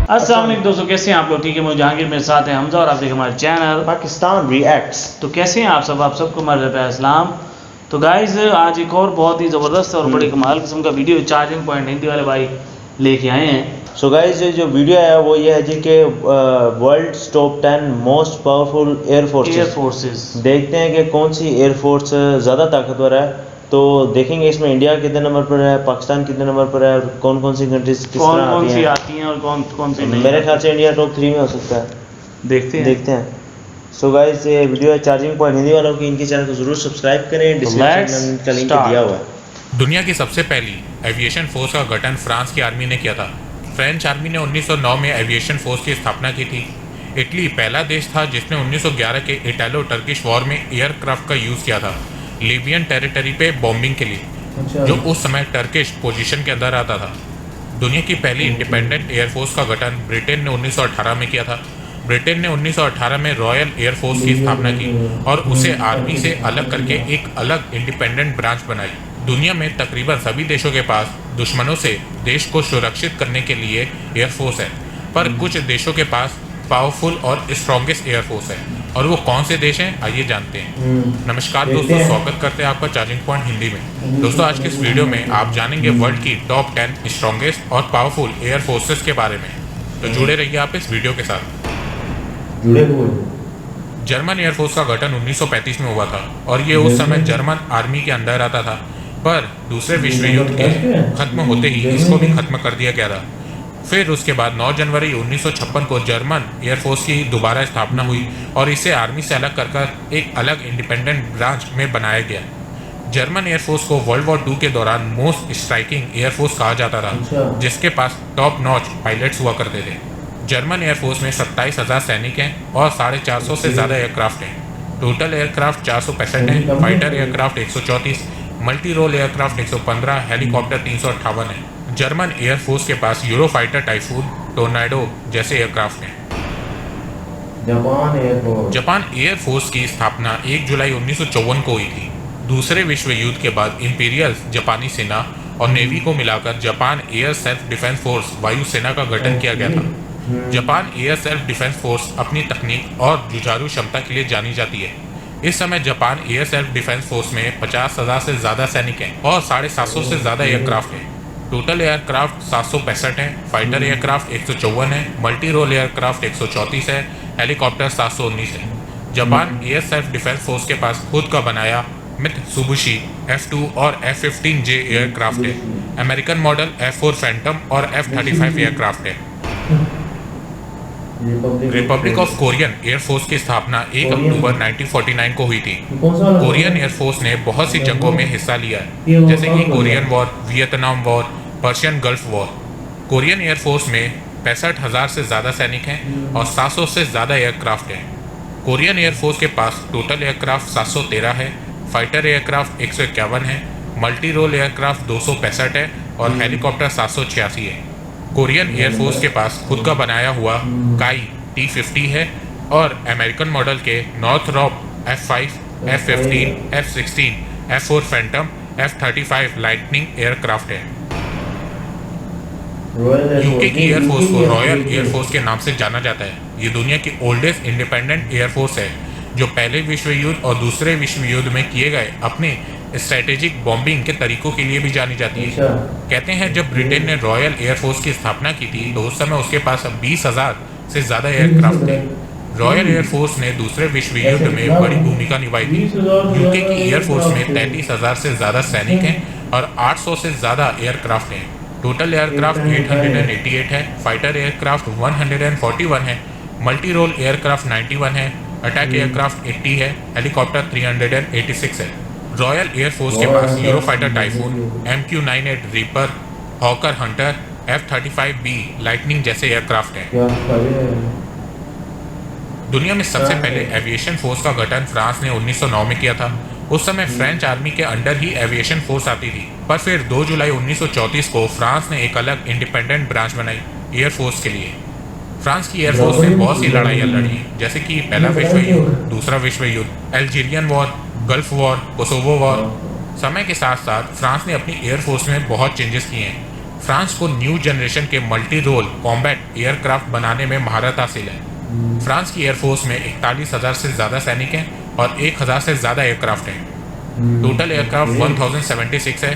अस्सलाम वालेकुम दोस्तों, कैसे हैं आप लोग? ठीक है, मुझे जहांगीर मेरे साथ है हमजा और आप देख हमारे चैनल पाकिस्तान रिएक्ट्स। तो कैसे हैं आप सबको मरहबा इस्लाम। तो गाइस आज एक और बहुत ही ज़बरदस्त और बड़ी कमाल किस्म का वीडियो चार्जिंग पॉइंट हिंदी वाले भाई लेके आए हैं। सो गाइस जो वीडियो है वो ये है जी कि world top 10 most powerful air forces. देखते हैं कि कौन सी एयर फोर्स ज़्यादा ताकतवर है। तो देखेंगे इसमें इंडिया कितने नंबर पर है, पाकिस्तान कितने नंबर पर है और कौन कौन सी कंट्रीज किस तरह आती हैं और कौन कौन सी नहीं। मेरे ख्याल से इंडिया टॉप 3 में हो सकता है। देखते हैं। सो गाइस ये वीडियो है चार्जिंग पॉइंट हिंदी वालों की, इनके चैनल को जरूर सब्सक्राइब करें, डिस्क्रिप्शन में का लिंक दिया हुआ है। दुनिया की सबसे पहली एविएशन फोर्स का गठन फ्रांस की आर्मी ने किया था। फ्रेंच आर्मी ने 1909 में एविएशन फोर्स की स्थापना की थी। इटली पहला देश था जिसने 1911 के इटालो टर्किश वॉर में एयरक्राफ्ट का यूज़ किया था लीबियन टेरिटरी पे बॉम्बिंग के लिए, जो उस समय टर्किश पोजीशन के अंदर आता था। दुनिया की पहली इंडिपेंडेंट एयरफोर्स का गठन ब्रिटेन ने 1918 में किया था। ब्रिटेन ने 1918 में रॉयल एयरफोर्स की स्थापना की और उसे आर्मी से अलग करके एक अलग इंडिपेंडेंट ब्रांच बनाई। दुनिया में तकरीबन सभी देशों के पास दुश्मनों से देश को सुरक्षित करने के लिए एयरफोर्स है, पर कुछ देशों के पास पावरफुल और स्ट्रॉन्गेस्ट एयरफोर्स है। और वो कौन से देश हैं आइए जानते हैं। नमस्कार दोस्तों, स्वागत करते हैं आपका चार्जिंग पॉइंट हिंदी में। दोस्तों आज के इस वीडियो में आप जानेंगे वर्ल्ड की टॉप 10 स्ट्रॉन्गेस्ट और पावरफुल एयर फोर्सेस के बारे में। तो जुड़े रहिए आप इस वीडियो के साथ। जर्मन एयरफोर्स का गठन 1935 में हुआ था और ये उस समय जर्मन आर्मी के अंदर आता था, पर दूसरे विश्व युद्ध के खत्म होते ही इसको भी खत्म कर दिया गया था। फिर उसके बाद 9 जनवरी 1956 को जर्मन एयरफोर्स की दोबारा स्थापना हुई और इसे आर्मी से अलग कर एक अलग इंडिपेंडेंट ब्रांच में बनाया गया। जर्मन एयरफोर्स को वर्ल्ड वॉर 2 के दौरान मोस्ट स्ट्राइकिंग एयरफोर्स कहा जाता था, जिसके पास टॉप नॉच पायलट्स हुआ करते थे। जर्मन एयरफोर्स में 27,000 सैनिक हैं और 450 से ज़्यादा एयरक्राफ्ट हैं। टोटल एयरक्राफ्ट 465 हैं, fighter aircraft 134, multi role aircraft 115, helicopter 358 है। जर्मन एयरफोर्स के पास यूरोफाइटर, टाइफून, टोर्नाडो जैसे एयरक्राफ्ट हैं। जापान एयरफोर्स की स्थापना 1 जुलाई 1954 को हुई थी। दूसरे विश्व युद्ध के बाद इंपीरियल जापानी सेना और नेवी को मिलाकर Japan air self defence force वायु सेना का गठन किया गया था। Japan air self defence force अपनी तकनीक और जुझारू क्षमता के लिए जानी जाती है। इस समय Japan air self defence force में 50,000 से ज़्यादा सैनिक हैं और 750 से ज़्यादा एयरक्राफ्ट हैं। टोटल एयरक्राफ्ट 765 हैं, फाइटर एयरक्राफ्ट 154 है, मल्टी रोल एयरक्राफ्ट 134 है, हेलीकॉप्टर 719 है। Japan air self defence force के पास खुद का बनाया मित्सुबिशी F2 और F-15J एयरक्राफ्ट है। अमेरिकन मॉडल F4 फैंटम और F-35 एयरक्राफ्ट है। रिपब्लिक ऑफ कोरियन एयरफोर्स की स्थापना 1 अक्टूबर 1949 को हुई थी। कोरियन एयरफोर्स ने बहुत सी जंगों में हिस्सा लिया है, जैसे कि Korean war, Vietnam war, Persian gulf war. Korean air force में 65,000 से ज़्यादा सैनिक हैं और 700 से ज़्यादा एयरक्राफ्ट हैं। कोरियन एयरफोर्स के पास टोटल एयरक्राफ्ट 713 है, फाइटर एयरक्राफ्ट 151 है, मल्टी रोल एयरक्राफ्ट 265 है और हेलीकॉप्टर 786 है। कोरियन एयरफोर्स के पास खुद का बनाया हुआ काई T-50 है और अमेरिकन मॉडल के Northrop F5, F-15, F-16, F4 Phantom, F-35 lightning aircraft है। यूके की एयरफोर्स को रॉयल एयरफोर्स के नाम से जाना जाता है। ये दुनिया की ओल्डेस्ट इंडिपेंडेंट एयरफोर्स है, जो पहले विश्व युद्ध और दूसरे विश्व युद्ध में किए गए अपने स्ट्रेटेजिक बॉम्बिंग के तरीकों के लिए भी जानी जाती है। कहते हैं जब ब्रिटेन ने रॉयल एयरफोर्स की स्थापना की थी तो उस समय उसके पास 20,000 से ज़्यादा एयरक्राफ्ट थे। रॉयल एयरफोर्स ने दूसरे विश्व युद्ध में बड़ी भूमिका निभाई थी। यूके की एयरफोर्स में 33,000 से ज़्यादा सैनिक हैं और 800 से ज़्यादा एयरक्राफ्ट हैं। टोटल एयरक्राफ्ट 888 है, फाइटर एयरक्राफ्ट 141 है, मल्टी रोल एयरक्राफ्ट 91 है, अटैक एयरक्राफ्ट 80 है, हेलीकॉप्टर 386 है। रॉयल एयरफोर्स के पास Eurofighter Typhoon, MQ-98 Reaper, Hawker Hunter, F-35B Lightning जैसे एयरक्राफ्ट हैं। दुनिया में सबसे पहले एविएशन फोर्स का गठन फ्रांस ने 1909 में किया था। उस समय फ्रेंच आर्मी के अंडर ही एविएशन फोर्स आती थी, पर फिर 2 जुलाई 1934 को फ्रांस ने एक अलग इंडिपेंडेंट ब्रांच बनाई एयरफोर्स के लिए। फ्रांस की एयरफोर्स ने बहुत सी लड़ाइयाँ लड़ी, जैसे कि पहला विश्व युद्ध, दूसरा विश्व युद्ध, Algerian war, gulf war, Kosovo war. समय के साथ साथ फ्रांस ने अपनी एयरफोर्स में बहुत चेंजेस किए हैं। फ्रांस को न्यू जनरेशन के मल्टी रोल कॉम्बैट एयरक्राफ्ट बनाने में महारत हासिल है। फ्रांस की एयरफोर्स में 41,000 से ज़्यादा सैनिक हैं और 1,000 से ज़्यादा एयरक्राफ्ट हैं। टोटल एयरक्राफ्ट 1076 है,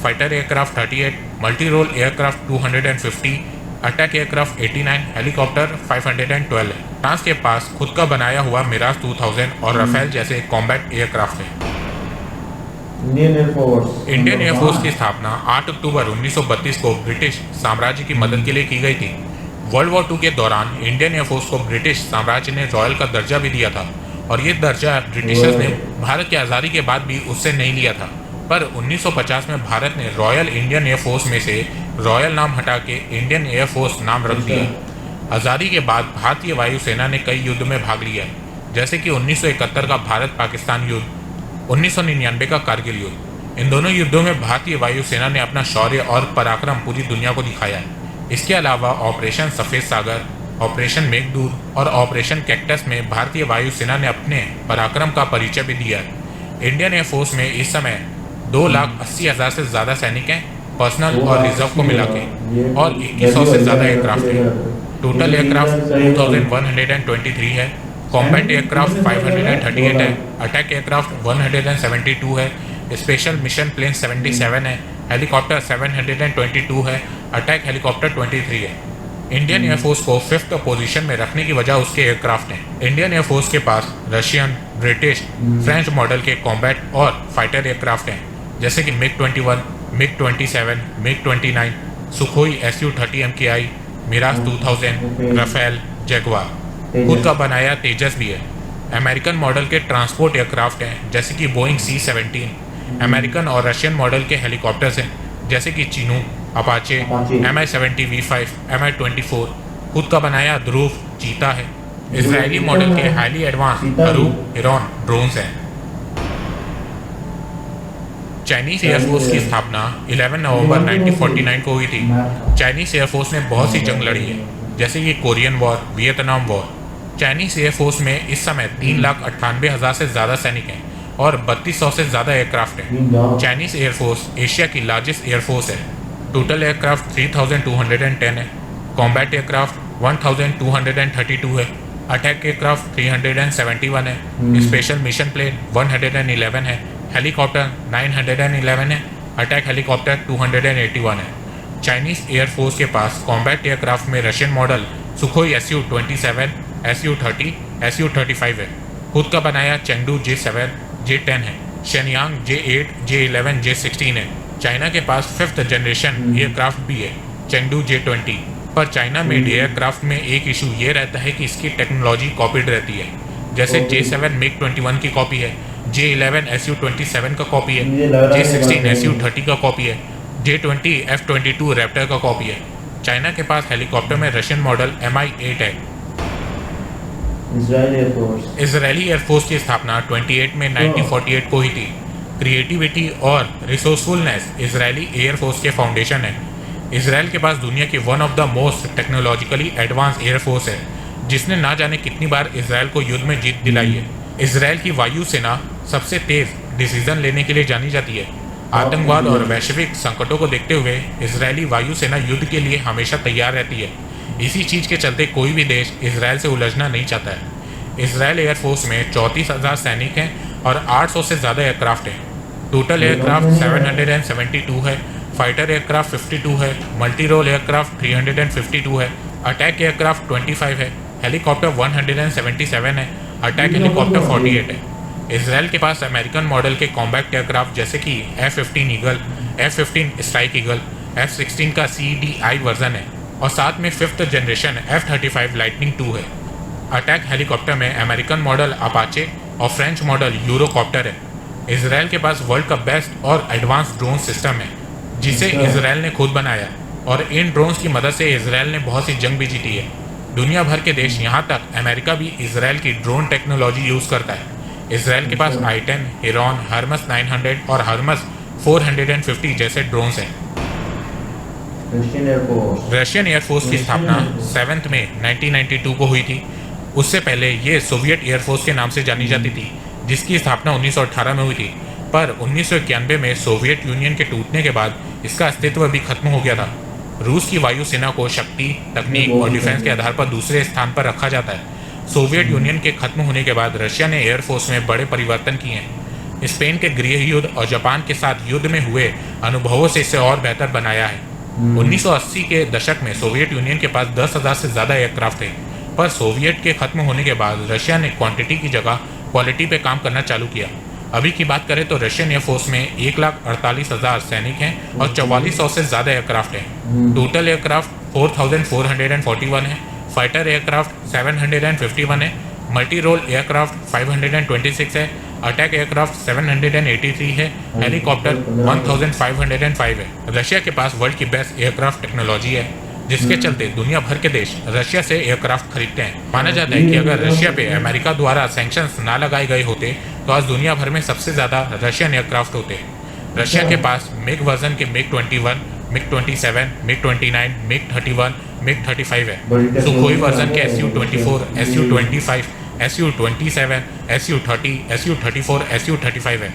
fighter aircraft 38, multi role aircraft 250, attack aircraft 89, helicopter 512 है। फ्रांस के पास खुद का बनाया हुआ मिराज 2000 और राफेल जैसे कॉम्बैट एयरक्राफ्ट हैं। इंडियन एयरफोर्स की स्थापना 8 अक्टूबर 1932 को ब्रिटिश साम्राज्य की मदद के लिए की गई थी। वर्ल्ड वॉर 2 के दौरान इंडियन एयरफोर्स को ब्रिटिश साम्राज्य ने रॉयल का दर्जा भी दिया था और ये दर्जा ब्रिटिशर्स ने भारत की आज़ादी के बाद भी उससे नहीं लिया था। पर 1950 में भारत ने रॉयल इंडियन एयरफोर्स में से रॉयल नाम हटा के इंडियन एयरफोर्स नाम रख दिया। आज़ादी के बाद भारतीय वायुसेना ने कई युद्ध में भाग लिया, जैसे कि 1971 का भारत पाकिस्तान युद्ध, 1999 का कारगिल युद्ध। इन दोनों युद्धों में भारतीय वायुसेना ने अपना शौर्य और पराक्रम पूरी दुनिया को दिखाया है। इसके अलावा ऑपरेशन सफ़ेद सागर, ऑपरेशन मेघदूत और ऑपरेशन कैक्टस में भारतीय वायुसेना ने अपने पराक्रम का परिचय भी दिया है। इंडियन एयरफोर्स में इस समय 2,80,000 से ज़्यादा सैनिक हैं, पर्सनल और रिजर्व को मिला के, और 2100 से ज़्यादा एयरक्राफ्ट हैं। टोटल एयरक्राफ्ट 2123 है, कॉम्बैट एयरक्राफ्ट 538 है, अटैक एयरक्राफ्ट 172 है, स्पेशल मिशन प्लेन 77 है, हेलीकॉप्टर 722 है, अटैक हेलीकॉप्टर 23 है। इंडियन एयरफोर्स को 5th पोजीशन में रखने की वजह उसके एयरक्राफ्ट हैं। इंडियन एयरफोर्स के पास रशियन, ब्रिटिश, फ्रेंच मॉडल के कॉम्बैट और फाइटर एयरक्राफ्ट हैं, जैसे कि मिग-21, मिग-27, मिग-29, Sukhoi Su-30 MKI, Miraj 2000, Rafale, Jaguar. खुद का बनाया तेजस भी है। अमेरिकन मॉडल के ट्रांसपोर्ट एयरक्राफ्ट हैं, जैसे कि बोइंग C-17। अमेरिकन और रशियन मॉडल के हेलीकॉप्टर्स हैं, जैसे कि Chinook, Apache, Mi-70 V5, Mi-24। खुद का बनाया ध्रुव, चीता है। इजरायली मॉडल के हाईली एडवांस हरूप, हिरॉन ड्रोन्स हैं। चाइनीज एयरफोर्स की स्थापना 11 नवंबर 1949 को हुई थी। चाइनीज एयरफोर्स ने बहुत सी जंग लड़ी है, जैसे कि Korean war, Vietnam war. Chinese air force में इस समय 3,98,000 से ज़्यादा सैनिक हैं और 3200 से ज़्यादा एयरक्राफ्ट हैं। चाइनीज एयरफोर्स एशिया की लार्जेस्ट एयरफोर्स है। टोटल एयरक्राफ्ट 3,210 है, कॉम्बैट एयरक्राफ्ट 1,232 है, अटैक एयरक्राफ्ट 371 है, स्पेशल मिशन प्लेन 111 है, हेलीकॉप्टर 911 है, अटैक हेलीकॉप्टर 281 है। चाइनीज एयरफोर्स के पास कॉम्बैट एयरक्राफ्ट में Russian model Sukhoi Su-27, Su-30, Su-35 है। खुद का बनाया चेंगडू J7, J10 है, शेनयांग J8, J11, J16 है। चाइना के पास 5th जनरेशन एयरक्राफ्ट भी है, चेंगडू J20। पर चाइना मेड एयरक्राफ्ट में एक इशू ये रहता है कि इसकी टेक्नोलॉजी कॉपीड रहती है, जैसे J7 मिग-21 की कॉपी है, J11 Su-27 का कॉपी है, J16 Su-30 का कॉपी है, J20 F-22 रैप्टर का कॉपी है। चाइना के पास हेलीकॉप्टर में रशियन मॉडल Mi-8 है। इजरायली एयरफोर्स की स्थापना 28 में 1948 को हुई थी। क्रिएटिविटी और रिसोर्सफुलनेस इजरायली एयरफोर्स के फाउंडेशन है। इसराइल के पास दुनिया की one of the most technologically advance air force है, जिसने ना जाने कितनी बार इसराइल को युद्ध में जीत दिलाई है। इसराइल की वायुसेना सबसे तेज डिसीजन लेने के लिए जानी जाती है। आतंकवाद और वैश्विक संकटों को देखते हुए इसराइली वायुसेना युद्ध के लिए हमेशा तैयार रहती है। इसी चीज़ के चलते कोई भी देश इसराइल से उलझना नहीं चाहता है। इसराइल एयरफोर्स में 34,000 सैनिक हैं और 800 से ज़्यादा एयरक्राफ्ट हैं। टोटल एयरक्राफ्ट 772 है, फाइटर एयरक्राफ्ट 52 है, मल्टी रोल एयरक्राफ्ट 352 है, अटैक एयरक्राफ्ट 25 है, हेलीकॉप्टर 177 है, अटैक हेलीकॉप्टर 48 है। इसराइल के पास अमेरिकन मॉडल के कॉम्बैक्ट एयरक्राफ्ट जैसे कि F-15 Eagle, F-15 Strike Eagle, F-16 का CDI वर्जन है और साथ में 5th जनरेशन F-35 लाइटनिंग 2 है। अटैक हेलीकॉप्टर में अमेरिकन मॉडल अपाचे और फ्रेंच मॉडल यूरोकॉप्टर है। इसराइल के पास वर्ल्ड का बेस्ट और एडवांस ड्रोन सिस्टम है, जिसे इसराइल ने खुद बनाया, और इन ड्रोन्स की मदद से इसराइल ने बहुत सी जंग भी जीती है। दुनिया भर के देश, यहाँ तक अमेरिका भी इसराइल की ड्रोन टेक्नोलॉजी यूज़ करता है। इसराइल के पास I-10, हिरॉन, हर्मस 900 और हर्मस 450 जैसे ड्रोन्स हैं। रशियन एयरफोर्स की स्थापना 7 मई 1992 को हुई थी। उससे पहले ये सोवियत एयरफोर्स के नाम से जानी जाती थी, जिसकी स्थापना 1918 में हुई थी। पर 1991 में सोवियत यूनियन के टूटने के बाद इसका अस्तित्व भी खत्म हो गया था। रूस की वायुसेना को शक्ति, तकनीक और डिफेंस के आधार पर दूसरे स्थान पर रखा जाता है। सोवियत यूनियन के खत्म होने के बाद रशिया ने एयरफोर्स में बड़े परिवर्तन किए हैं। स्पेन के गृह युद्ध और जापान के साथ युद्ध में हुए अनुभवों से इसे और बेहतर बनाया है। 1980 के दशक में सोवियत यूनियन के पास 10,000 से ज़्यादा एयरक्राफ्ट थे, पर सोवियत के खत्म होने के बाद रशिया ने क्वांटिटी की जगह क्वालिटी पे काम करना चालू किया। अभी की बात करें तो रशियन एयरफोर्स में 1,48,000 सैनिक हैं और 4400 से ज़्यादा एयरक्राफ्ट हैं। टोटल एयरक्राफ्ट 4,441 है, फाइटर एयरक्राफ्ट 751 है, मल्टी रोल एयरक्राफ्ट 526 है, अटैक एयरक्राफ्ट 783 है, हेलीकॉप्टर 1505 है। रशिया के पास वर्ल्ड की बेस्ट एयरक्राफ्ट टेक्नोलॉजी है, जिसके चलते दुनिया भर के देश रशिया से एयरक्राफ्ट खरीदते हैं। माना जाता है कि अगर रशिया पे अमेरिका द्वारा सैंक्शंस ना लगाए गए होते तो आज दुनिया भर में सबसे ज़्यादा रशियन एयरक्राफ्ट होते। रशिया के पास मिग वर्जन के MiG 21, MiG 27, MiG 29, MiG 31, MiG 35 है। सुखोई वर्जन के Su-24, Su-25, Su-27, Su-30, Su-34, Su-35 है।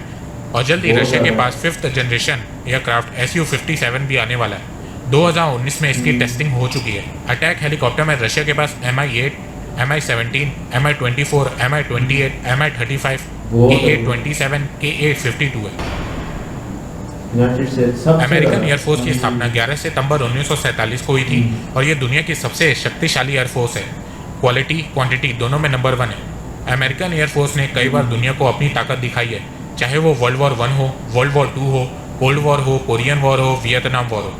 और जल्दी रशिया के पास 5th जनरेशन एयरक्राफ्ट Su-57 भी आने वाला है। 2019 में इसकी टेस्टिंग हो चुकी है। अटैक हेलीकॉप्टर में रशिया के पास Mi-8, Mi-17, Mi-24, Mi-28, Mi-35, Ka-27, Ka-52 है। अमेरिकन एयरफोर्स की स्थापना 11 सितंबर 1947 को हुई थी और ये दुनिया की सबसे शक्तिशाली एयरफोर्स है। क्वालिटी क्वांटिटी दोनों में नंबर 1 है। अमेरिकन एयरफोर्स ने कई बार दुनिया को अपनी ताकत दिखाई है, चाहे वो वर्ल्ड वॉर 1 हो, वर्ल्ड वॉर 2 हो, कोल्ड वॉर हो, कोरियन वॉर हो, वियतनाम वॉर हो।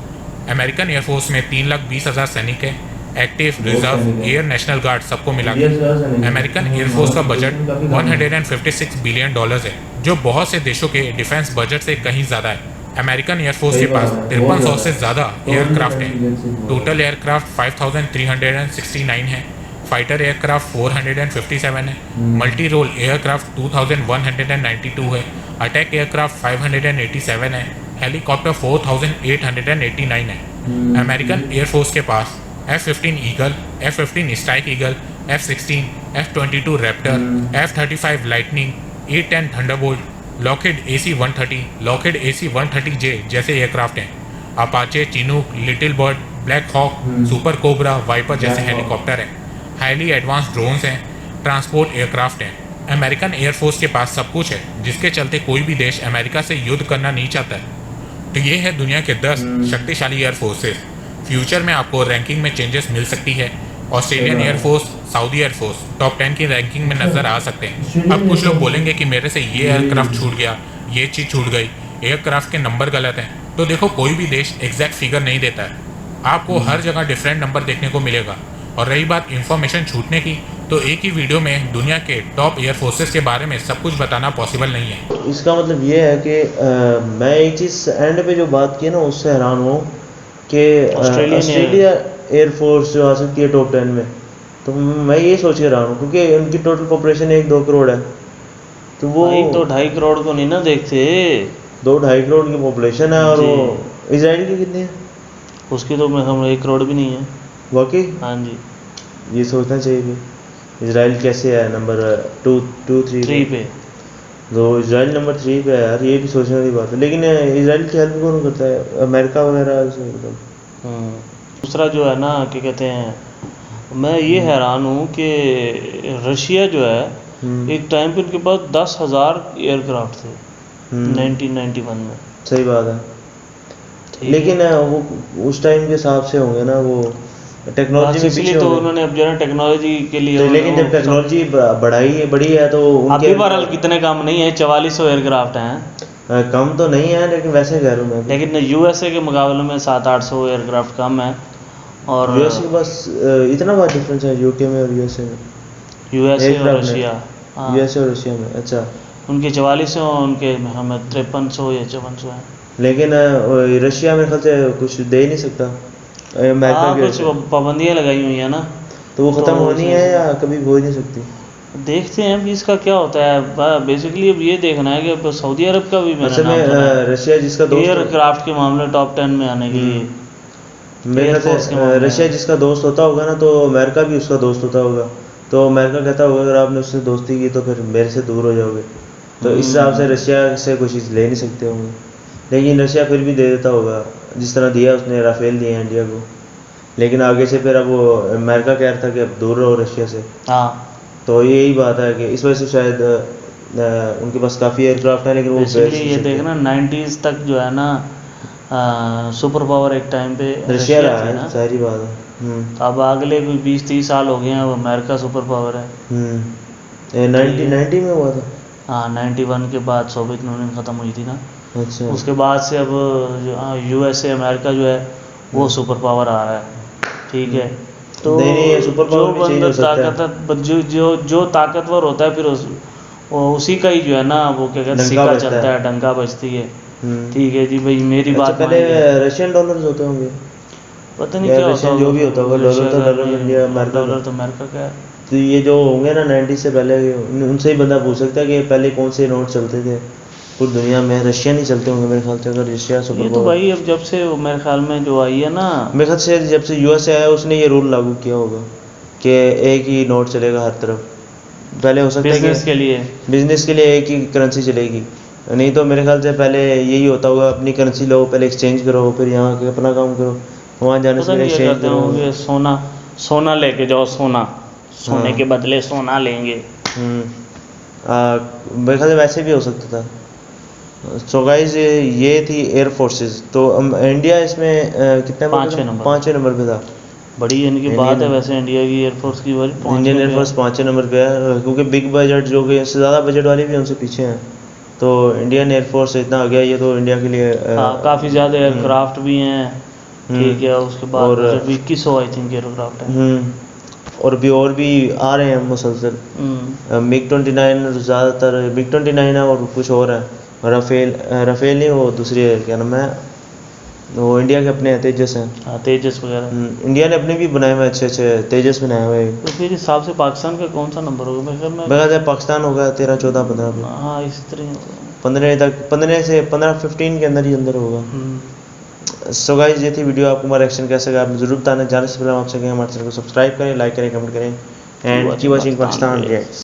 अमेरिकन एयरफोर्स में 3,20,000 सैनिक है। Active, reserve, air, national guard सबको मिलाकर अमेरिकन एयरफोर्स का बजट $156 बिलियन है, जो बहुत से देशों के डिफेंस बजट से कहीं ज़्यादा है। अमेरिकन एयरफोर्स के पास 5300 से ज़्यादा एयरक्राफ्ट हैं। टोटल एयरक्राफ्ट 5,369 है, फाइटर एयरक्राफ्ट 457 है, मल्टी रोल एयरक्राफ्ट 2,192 है, अटैक एयरक्राफ्ट 587 है, हेलीकॉप्टर 4,889 है। अमेरिकन एयरफोर्स के पास F-15 Eagle, F-15 Strike Eagle, F-16, F-22 Raptor, F-35 Lightning, A-10 Thunderbolt, Lockheed AC-130, Lockheed AC-130J जैसे एयरक्राफ्ट हैं। Apache, Chinook, Little Bird, Black Hawk, Super Cobra, Viper जैसे helicopter हैं। Highly advance drones हैं, transport aircraft हैं। American air force के पास सब कुछ है, जिसके चलते कोई भी देश अमेरिका से युद्ध करना नहीं चाहता है। तो ये है दुनिया के 10 शक्तिशाली एयरफोर्सेस। फ्यूचर में आपको रैंकिंग में चेंजेस मिल सकती है। Australian air force, Saudi air force top 10 की रैंकिंग में नज़र आ सकते हैं। अब कुछ लोग बोलेंगे कि मेरे से ये एयरक्राफ्ट छूट गया, ये चीज़ छूट गई, एयरक्राफ्ट के नंबर गलत हैं। तो देखो, कोई भी देश एग्जैक्ट फिगर नहीं देता है, आपको हर जगह डिफरेंट नंबर देखने को मिलेगा। और रही बात इन्फॉर्मेशन छूटने की, तो एक ही वीडियो में दुनिया के टॉप एयरफोर्सेस के बारे में सब कुछ बताना पॉसिबल नहीं है। इसका मतलब ये है कि मैं एक चीज़ एंड पे जो बात की ना, उससे हैरान हूँ कि ऑस्ट्रेलिया एयरफोर्स जो आ सकती है टॉप 10 में। तो मैं ये सोच के रहा हूँ, क्योंकि उनकी टोटल पॉपुलेशन 1-2 करोड़ है, तो वो 2-2.5 करोड़ को नहीं ना देखते। 2-2.5 करोड़ की पॉपुलेशन है। और वो इजराइल की कितनी है? उसकी तो हम 1 करोड़ भी नहीं है। वाकई? हाँ जी, ये सोचना चाहिए कि इजराइल कैसे है नंबर 3 पे। तो इजराइल नंबर 3 पे है यार, ये भी सोचने वाली बात है। लेकिन इजराइल की हेल्प कौन करता है? अमेरिका वगैरह से। दूसरा जो है ना, क्या कहते हैं, मैं ये हैरान हूँ कि रशिया जो है, एक टाइम पे उनके पास 10,000 एयरक्राफ्ट थे 1991 में। सही बात है, लेकिन वो उस टाइम के हिसाब से होंगे ना, वो टेक्नोलॉजी में पीछे तो उन्होंने अब जो है टेक्नोलॉजी के लिए तो, लेकिन जब टेक्नोलॉजी बड़ी है तो अभी बहरहाल कितने कम नहीं है, 4400 एयरक्राफ्ट हैं। कम तो नहीं है, लेकिन वैसे कह रहा हूँ मैं। लेकिन यूएसए के मुकाबले में 700-800 एयरक्राफ्ट कम है। और यूएसए के पास इतना बड़ा डिफरेंस है यूके में और यूएसए में? यूएसए और रशिया, यूएसए और रशिया में। अच्छा, उनके 4400, उनके हमें 5300 या 5400 है। लेकिन रशिया में ख्याल से कुछ दे ही नहीं सकता। अमेरिका कुछ पाबंदियाँ लगाई हुई है ना, तो वो ख़त्म होनी है या कभी हो ही नहीं सकती? देखते हैं अभी इसका क्या होता है। बेसिकली अब ये देखना है कि सऊदी अरब का भी अच्छा में रशिया जिसका दोस्त एयरक्राफ्ट के मामले टॉप 10 में आने के लिए, मेरे ख्याल से रशिया जिसका दोस्त होता होगा ना, तो अमेरिका भी उसका दोस्त होता होगा। तो अमेरिका कहता होगा अगर आपने उससे दोस्ती की तो फिर मेरे से दूर हो जाओगे। तो इस हिसाब से रशिया से कोई चीज़ ले नहीं सकते होंगे। लेकिन रशिया फिर भी दे देता होगा, जिस तरह दिया उसने राफेल दिए हैं इंडिया को। लेकिन आगे से फिर अब वो अमेरिका कह रहा था कि अब दूर रहो रशिया से। हाँ, तो यही बात है कि इस वजह से शायद उनके पास काफ़ी एयरक्राफ्ट है, लेकिन वो बेच बेसिकली नहीं ये सकते। देखना 90s तक जो है ना सुपर पावर एक टाइम पे रशिया रहा थी है, ना। सारी बात है। तो अब अगले कोई 20-30 साल हो गए हैं, वो अमेरिका सुपर पावर है। 90 में हुआ था। हाँ, 91 के बाद सोवियत यूनियन ख़त्म हुई थी ना, अच्छा। उसके बाद से अब जो USA अमेरिका जो है वो सुपर पावर आ रहा है, ठीक है। तो नहीं, ये सुपर जो पावर भी चेंज हो बंदा सकता है। ताकतवर जो ताकतवर होता है फिर उसी का ही जो है ना वो क्या कहते हैं डंका सिक्का बजता चलता है। है, डंका बजती है। हम्म। ठीक है जी भाई, मेरी अच्छा, बात पहले मानिए। रशियन डॉलर्स होते होंगे पता नहीं या क्या होता रशियन जो भी होता होगा, डॉलर रशिया तो का डॉलर नहीं, इंडिया अमेरिका का। डॉलर तो अमेरिका का है। तो ये जो होंगे ना 90 से पहले उनसे ही बंदा पूछ सकता है कि पहले कौन से नोट चलते थे पूरी दुनिया में। रशिया नहीं चलते होंगे मेरे ख्याल से, अगर रशिया सुपर ये तो पावर। भाई अब जब से वो मेरे ख्याल में जो आई है ना, मेरे ख्याल से जब से US आया उसने ये रूल लागू किया होगा कि एक ही नोट चलेगा हर तरफ। पहले हो सकता है बिजनेस के लिए। बिजनेस के लिए एक ही करेंसी चलेगी, नहीं तो मेरे ख्याल से पहले यही होता होगा, अपनी करेंसी लो, पहले एक्सचेंज करो, फिर यहाँ के अपना काम करो, वहाँ जाने से पता पहले नहीं क्या एक्सचेंज कहते करो। होंगे, सोना लेके जाओ, सोने हाँ। के बदले सोना लेंगे। मेरे ख्याल से वैसे भी हो सकता था। सो गाइस ये थी एयर फोर्सेस। तो इंडिया इसमें कितने नंबर पे पाँचवें था? नंबर। 5वें नंबर पे था। बड़ी इनकी बात है इंडियन वैसे इंडिया की एयरफोर्स की, बड़ी इंडियन पाँचवें पे एयरफोर्स है। 5वें नंबर पे है, क्योंकि बिग बजट जो कि इससे ज़्यादा बजट वाली भी उनसे पीछे हैं। तो इंडियन एयरफोर्स इतना आ गया, ये तो इंडिया के लिए हाँ, काफ़ी ज़्यादा एयरक्राफ्ट भी हैं, ठीक है। उसके बाद और बजट भी 2100 आई थिंक एयरक्राफ्ट है। और भी आ रहे हैं मुसलसल। मिग 29 ज़्यादातर, मिग 29 है और कुछ और है। राफेल नहीं, वो दूसरी है, क्या नाम है, वो इंडिया के अपने हैं, तेजस हैं। हाँ, तेजस वगैरह। इंडिया ने अपने भी बनाए हुए अच्छे अच्छे, तेजस बनाए हुए। तो फिर हिसाब से पाकिस्तान का कौन सा नंबर होगा मेरे ख्याल में? मेरा ख्याल पाकिस्तान होगा 13, 14, 15 पे। हाँ, इसी तरह ही होगा। 15 तक, 15 से 15, 15 के अंदर ही अंदर होगा। सो गाइस ये थी वीडियो। आपको हमारा एक्शन कैसा लगा आप जरूर बताना। जाने से पहले आपसे कहें हमारे चैनल को सब्सक्राइब करें, लाइक करें, कमेंट करें and keep watching Pakistan reacts.